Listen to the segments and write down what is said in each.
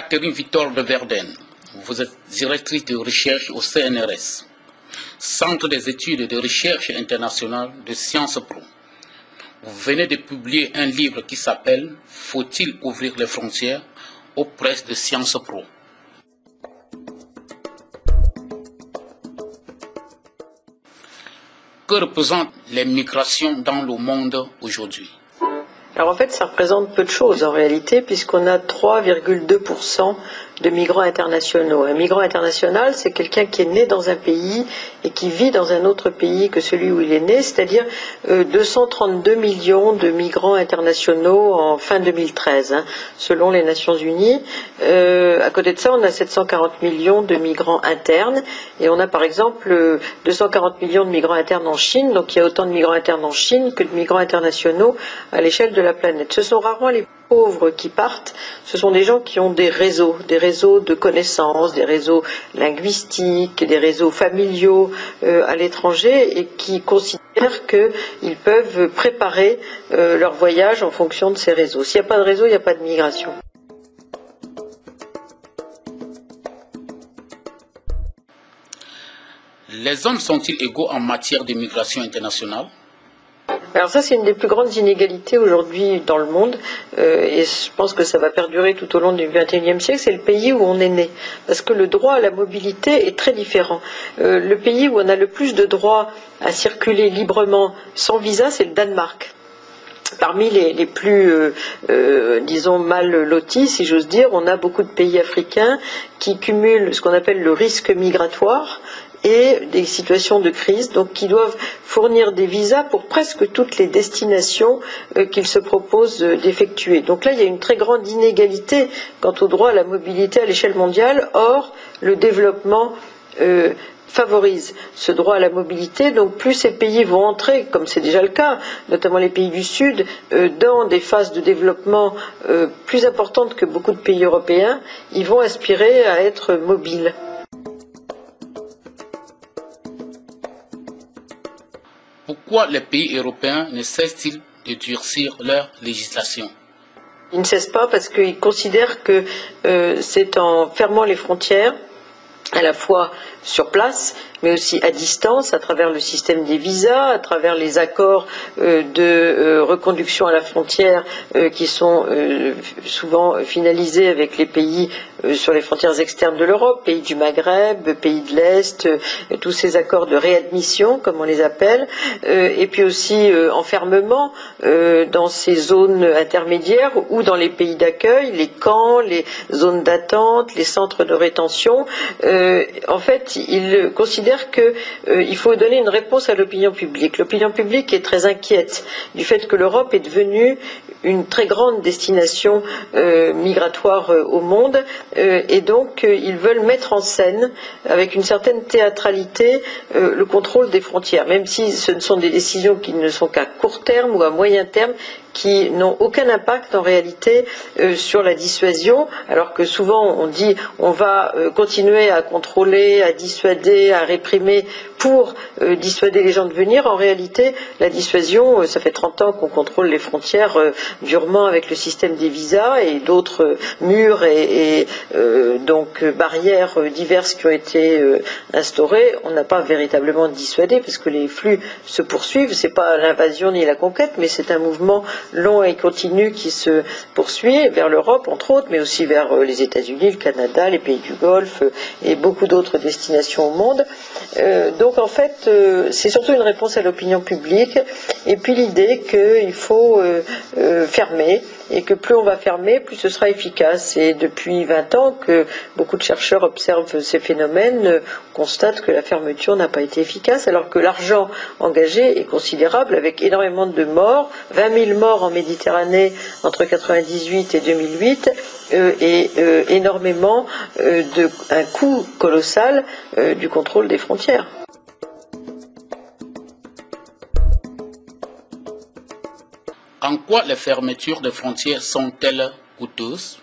Catherine Victor de Verden, vous êtes directrice de recherche au CNRS, Centre des études de recherche internationale de Sciences Po. Vous venez de publier un livre qui s'appelle « Faut-il ouvrir les frontières ?» aux presses de Sciences Po. Que représentent les migrations dans le monde aujourd'hui? Alors en fait, ça représente peu de choses en réalité, puisqu'on a 3,2% de migrants internationaux. Un migrant international, c'est quelqu'un qui est né dans un pays et qui vit dans un autre pays que celui où il est né, c'est-à-dire 232 millions de migrants internationaux en fin 2013, selon les Nations Unies. À côté de ça, on a 740 millions de migrants internes, et on a par exemple 240 millions de migrants internes en Chine, donc il y a autant de migrants internes en Chine que de migrants internationaux à l'échelle de la planète. Ce sont rarement les pauvres qui partent, ce sont des gens qui ont des réseaux de connaissances, des réseaux linguistiques, des réseaux familiaux à l'étranger, et qui considèrent qu'ils peuvent préparer leur voyage en fonction de ces réseaux. S'il n'y a pas de réseau, il n'y a pas de migration. Les hommes sont-ils égaux en matière de migration internationale? Alors ça, c'est une des plus grandes inégalités aujourd'hui dans le monde, et je pense que ça va perdurer tout au long du XXIe siècle, c'est le pays où on est né. Parce que le droit à la mobilité est très différent. Le pays où on a le plus de droits à circuler librement sans visa, c'est le Danemark. Parmi les plus, disons, mal lotis, si j'ose dire, on a beaucoup de pays africains qui cumulent ce qu'on appelle le risque migratoire et des situations de crise, donc qui doivent fournir des visas pour presque toutes les destinations qu'ils se proposent d'effectuer. Donc là, il y a une très grande inégalité quant au droit à la mobilité à l'échelle mondiale. Or, le développement favorise ce droit à la mobilité, donc plus ces pays vont entrer, comme c'est déjà le cas, notamment les pays du Sud, dans des phases de développement plus importantes que beaucoup de pays européens, ils vont aspirer à être mobiles. Pourquoi les pays européens ne cessent-ils de durcir leur législation? Ils ne cessent pas parce qu'ils considèrent que c'est en fermant les frontières, à la fois sur place, mais aussi à distance, à travers le système des visas, à travers les accords de reconduction à la frontière qui sont souvent finalisés avec les pays sur les frontières externes de l'Europe, pays du Maghreb, pays de l'Est, tous ces accords de réadmission, comme on les appelle, et puis aussi enfermement dans ces zones intermédiaires ou dans les pays d'accueil, les camps, les zones d'attente, les centres de rétention. En fait, ils considèrent qu'il faut donner une réponse à l'opinion publique. L'opinion publique est très inquiète du fait que l'Europe est devenue une très grande destination migratoire au monde, et donc ils veulent mettre en scène avec une certaine théâtralité le contrôle des frontières, même si ce ne sont des décisions qui ne sont qu'à court terme ou à moyen terme, qui n'ont aucun impact en réalité sur la dissuasion, alors que souvent on dit on va continuer à contrôler, à dissuader, à réprimer pour dissuader les gens de venir. En réalité, la dissuasion, ça fait 30 ans qu'on contrôle les frontières durement avec le système des visas et d'autres murs et donc barrières diverses qui ont été instaurées. On n'a pas véritablement dissuadé parce que les flux se poursuivent. C'est pas l'invasion ni la conquête, mais c'est un mouvement long et continu qui se poursuit vers l'Europe, entre autres, mais aussi vers les États-Unis, le Canada, les pays du Golfe et beaucoup d'autres destinations au monde. Donc en fait, c'est surtout une réponse à l'opinion publique, et puis l'idée qu'il faut fermer, et que plus on va fermer, plus ce sera efficace. Et depuis 20 ans que beaucoup de chercheurs observent ces phénomènes, constatent que la fermeture n'a pas été efficace, alors que l'argent engagé est considérable, avec énormément de morts, 20 000 morts en Méditerranée entre 1998 et 2008, et énormément un coût colossal du contrôle des frontières. En quoi les fermetures de frontières sont-elles coûteuses?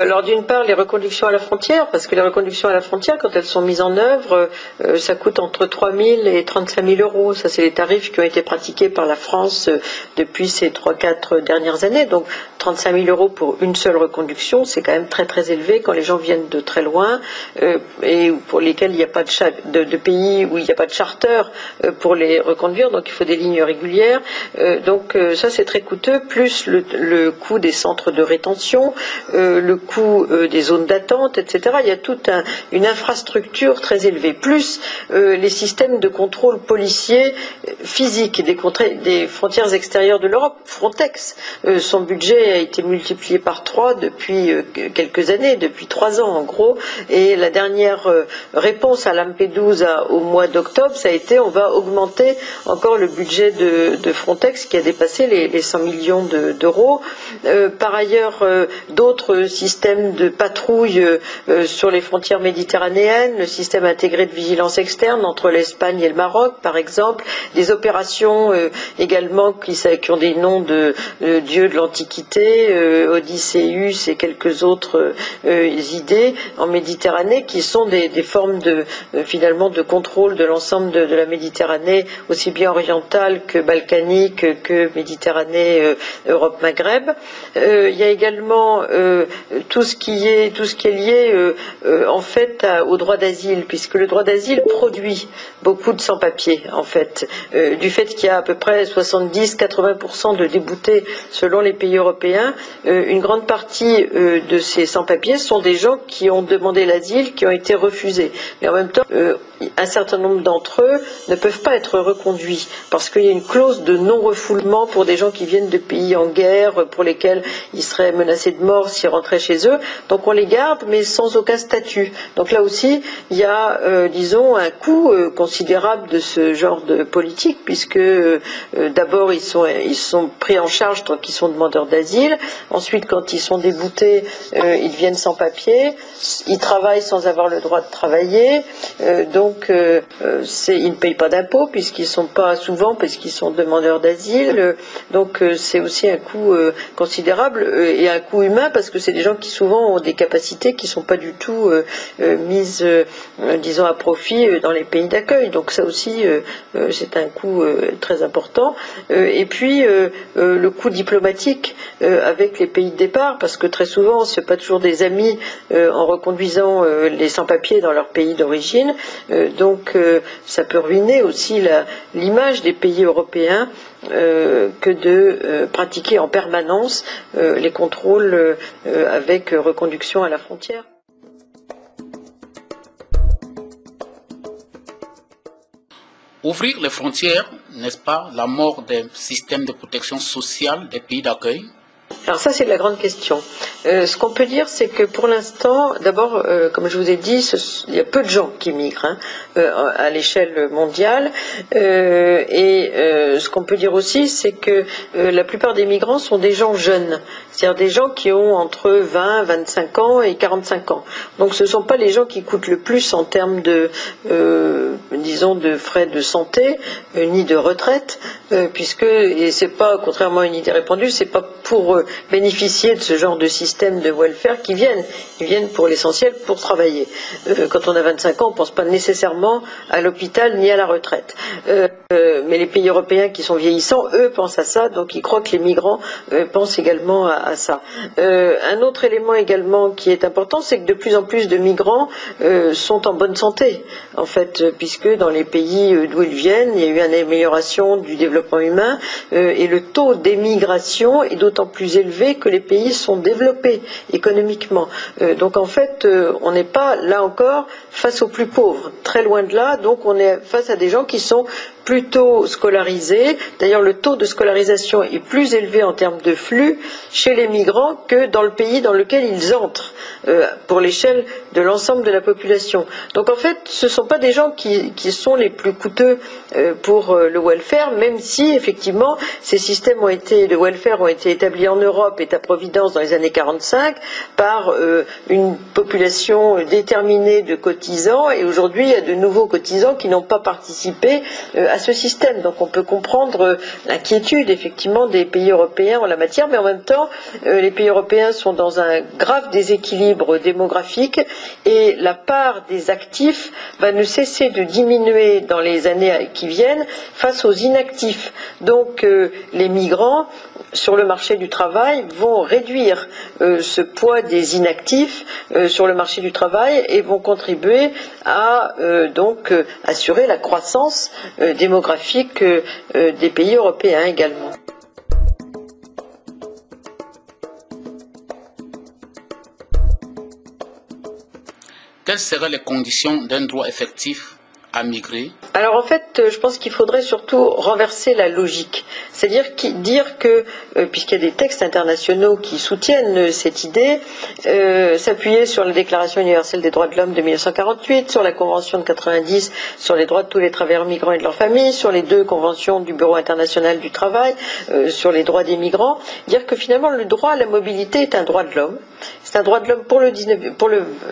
Alors d'une part, les reconductions à la frontière, parce que les reconductions à la frontière, quand elles sont mises en œuvre, ça coûte entre 3 000 et 35 000 euros. Ça, c'est les tarifs qui ont été pratiqués par la France depuis ces 3-4 dernières années. Donc 35 000 euros pour une seule reconduction, c'est quand même très très élevé quand les gens viennent de très loin et pour lesquels il n'y a pas de pays où il n'y a pas de charter pour les reconduire, donc il faut des lignes régulières. Donc ça, c'est très coûteux, plus le coût des centres de rétention, le coût des zones d'attente, etc. Il y a toute une infrastructure très élevée, plus les systèmes de contrôle policier physique des frontières extérieures de l'Europe. Frontex, son budget a été multiplié par 3 depuis quelques années, depuis 3 ans en gros, et la dernière réponse à Lampedusa au mois d'octobre, ça a été on va augmenter encore le budget de Frontex qui a dépassé les 100 millions d'euros. Par ailleurs, d'autres systèmes de patrouille sur les frontières méditerranéennes, le système intégré de vigilance externe entre l'Espagne et le Maroc, par exemple, des opérations également qui ont des noms de dieux de l'Antiquité, Odysseus et quelques autres idées en Méditerranée qui sont des formes finalement de contrôle de l'ensemble de la Méditerranée, aussi bien orientale que balkanique que Méditerranée, Europe-Maghreb. Il y a également tout ce qui est lié en fait au droit d'asile, puisque le droit d'asile produit beaucoup de sans-papiers en fait, du fait qu'il y a à peu près 70-80% de déboutés selon les pays européens. Une grande partie de ces sans-papiers sont des gens qui ont demandé l'asile, qui ont été refusés. Mais en même temps, un certain nombre d'entre eux ne peuvent pas être reconduits parce qu'il y a une clause de non-refoulement pour des gens qui viennent de pays en guerre, pour lesquels ils seraient menacés de mort s'ils rentraient chez eux. Donc on les garde, mais sans aucun statut. Donc là aussi, il y a, disons, un coût considérable de ce genre de politique, puisque d'abord ils sont pris en charge tant qu'ils sont demandeurs d'asile. Ensuite, quand ils sont déboutés, ils deviennent sans papier. Ils travaillent sans avoir le droit de travailler. Donc ils ne payent pas d'impôts puisqu'ils sont pas souvent parce qu'ils sont demandeurs d'asile. Donc c'est aussi un coût considérable et un coût humain parce que c'est des gens qui souvent ont des capacités qui sont pas du tout mises, disons, à profit dans les pays d'accueil. Donc ça aussi c'est un coût très important. Et puis le coût diplomatique avec les pays de départ, parce que très souvent c'est pas toujours des amis en reconduisant les sans-papiers dans leur pays d'origine. Donc ça peut ruiner aussi l'image des pays européens que de pratiquer en permanence les contrôles avec reconduction à la frontière. Ouvrir les frontières, n'est-ce pas la mort des systèmes de protection sociale des pays d'accueil? Alors ça, c'est la grande question. Ce qu'on peut dire, c'est que pour l'instant, d'abord, comme je vous ai dit, il y a peu de gens qui migrent à l'échelle mondiale. Ce qu'on peut dire aussi, c'est que la plupart des migrants sont des gens jeunes, c'est-à-dire des gens qui ont entre 20, 25 ans et 45 ans. Donc ce ne sont pas les gens qui coûtent le plus en termes de, disons, de frais de santé, ni de retraite, puisque, et c'est pas, contrairement à une idée répandue, c'est pas pour bénéficier de ce genre de système de welfare qu'ils viennent. Ils viennent pour l'essentiel pour travailler. Quand on a 25 ans, on ne pense pas nécessairement à l'hôpital ni à la retraite. Mais les pays européens qui sont vieillissants, eux, pensent à ça, donc ils croient que les migrants pensent également à ça. Un autre élément également qui est important, c'est que de plus en plus de migrants sont en bonne santé, en fait, puisque dans les pays d'où ils viennent, il y a eu une amélioration du développement humain et le taux d'émigration est d'autant plus élevé que les pays sont développés économiquement. Donc en fait, on n'est pas là encore face aux plus pauvres, très loin de là, donc on est face à des gens qui sont plutôt scolarisés. D'ailleurs, le taux de scolarisation est plus élevé en termes de flux chez les migrants que dans le pays dans lequel ils entrent, pour l'échelle de l'ensemble de la population. Donc en fait, ce ne sont pas des gens qui sont les plus coûteux pour le welfare, même si effectivement ces systèmes de welfare ont été établis en Europe et à Providence dans les années 40. 1945 par une population déterminée de cotisants, et aujourd'hui il y a de nouveaux cotisants qui n'ont pas participé à ce système. Donc on peut comprendre l'inquiétude effectivement des pays européens en la matière, mais en même temps les pays européens sont dans un grave déséquilibre démographique et la part des actifs va ne cesser de diminuer dans les années qui viennent face aux inactifs. Donc les migrants sur le marché du travail vont réduire ce poids des inactifs sur le marché du travail et vont contribuer à donc assurer la croissance démographique des pays européens également. Quelles seraient les conditions d'un droit effectif à migrer? Alors en fait, je pense qu'il faudrait surtout renverser la logique. C'est-à-dire dire que, puisqu'il y a des textes internationaux qui soutiennent cette idée, s'appuyer sur la Déclaration universelle des droits de l'homme de 1948, sur la Convention de 90 sur les droits de tous les travailleurs migrants et de leurs familles, sur les 2 conventions du Bureau international du travail, sur les droits des migrants, dire que finalement le droit à la mobilité est un droit de l'homme. C'est un droit de l'homme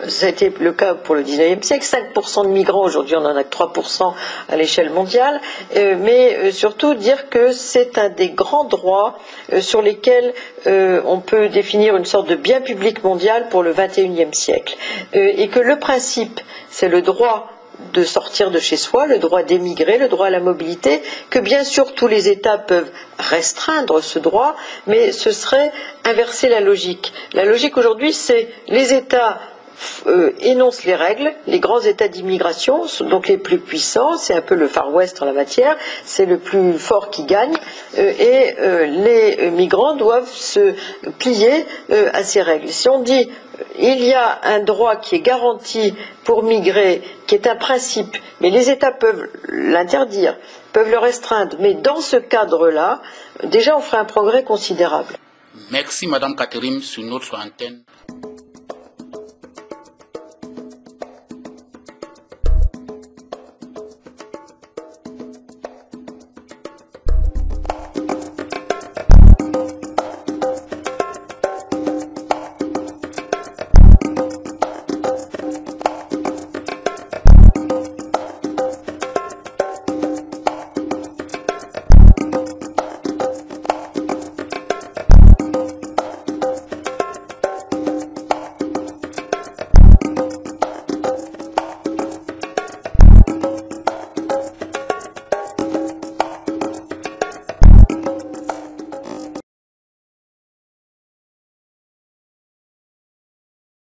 ça a été le cas pour le 19e siècle, 5% de migrants, aujourd'hui on en a que 3% à l'échelle mondiale, mais surtout dire que c'est un des grands droits sur lesquels on peut définir une sorte de bien public mondial pour le 21e siècle. Et que le principe, c'est le droit de sortir de chez soi, le droit d'émigrer, le droit à la mobilité, que bien sûr tous les États peuvent restreindre ce droit, mais ce serait inverser la logique. La logique aujourd'hui, c'est les États énoncent les règles, les grands États d'immigration, donc les plus puissants, c'est un peu le Far West en la matière, c'est le plus fort qui gagne, et les migrants doivent se plier à ces règles. Si on dit il y a un droit qui est garanti pour migrer, qui est un principe, mais les États peuvent l'interdire, peuvent le restreindre, mais dans ce cadre-là, déjà on ferait un progrès considérable. Merci Madame Catherine sur notre antenne.